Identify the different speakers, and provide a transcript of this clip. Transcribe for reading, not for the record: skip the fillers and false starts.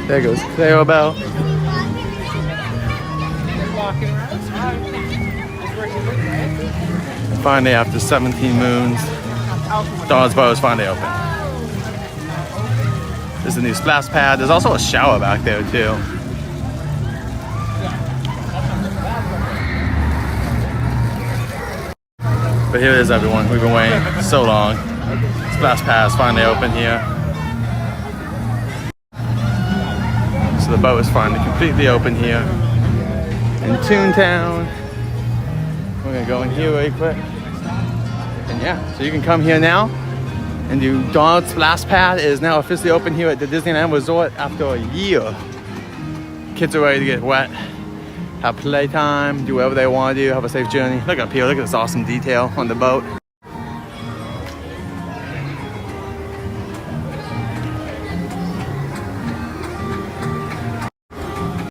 Speaker 1: There goes Clarabelle. Finally, after 17 moons, Dawn's Boat is finally open. There's a new splash pad. There's also a shower back there too. But here it is, everyone. We've been waiting so long. Splash pad is finally open here. So the boat is finally completely open here in Toontown. We're gonna go in here really quick. And yeah, so you can come here now and do Dawn's Splash Pad is now officially open here at the Disneyland Resort after a year. Kids are ready to get wet, have playtime, do whatever they want to do, have a safe journey. Look up here, look at this awesome detail on the boat.